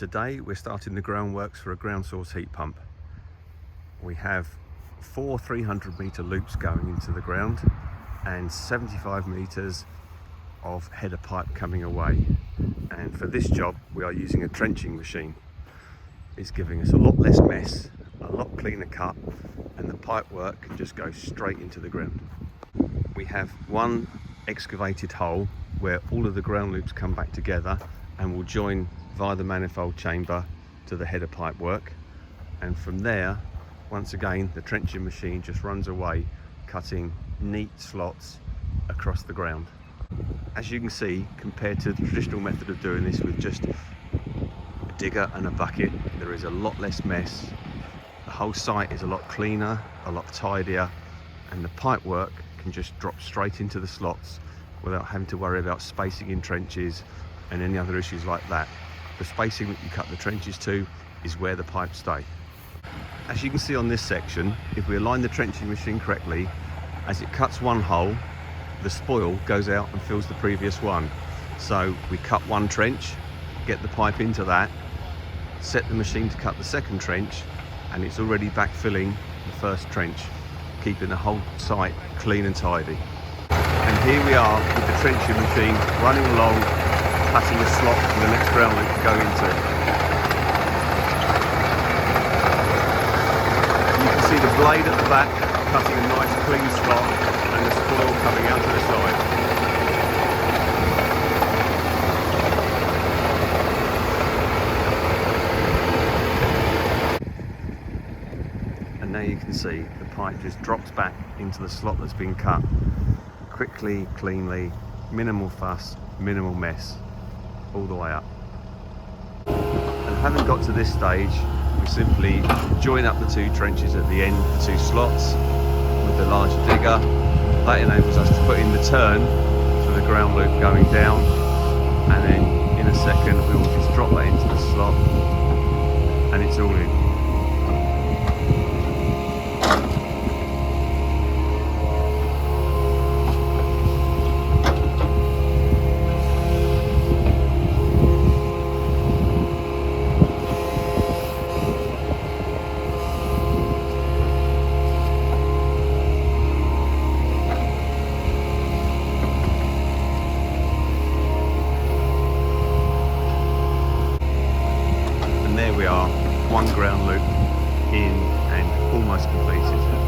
Today we're starting the groundworks for a ground source heat pump. We have 4 300-metre loops going into the ground and 75 metres of header pipe coming away. And for this job we are using a trenching machine. It's giving us a lot less mess, a lot cleaner cut, and the pipe work can just go straight into the ground. We have one excavated hole where all of the ground loops come back together and will join via the manifold chamber to the header pipe work, and from there, once again, the trenching machine just runs away, cutting neat slots across the ground. As you can see, compared to the traditional method of doing this with just a digger and a bucket, there is a lot less mess. The whole site is a lot cleaner, a lot tidier, and the pipe work can just drop straight into the slots without having to worry about spacing in trenches and any other issues like that. The spacing that you cut the trenches to is where the pipes stay. As you can see on this section, if we align the trenching machine correctly, as it cuts one hole, the spoil goes out and fills the previous one. So we cut one trench, get the pipe into that, set the machine to cut the second trench, and it's already backfilling the first trench, keeping the whole site clean and tidy. And here we are with the trenching machine running along, cutting a slot for the next ground loop to go into. You can see the blade at the back cutting a nice clean slot and the spoil coming out to the side. And now you can see the pipe just drops back into the slot that's been cut. Quickly, cleanly, minimal fuss, minimal mess, all the way up. And having got to this stage, we simply join up the two trenches at the end, the two slots, with the larger digger. That enables us to put in the turn for the ground loop going down, and then in a second we will just drop that into the slot and it's all in. There we are, one ground loop in and almost completed.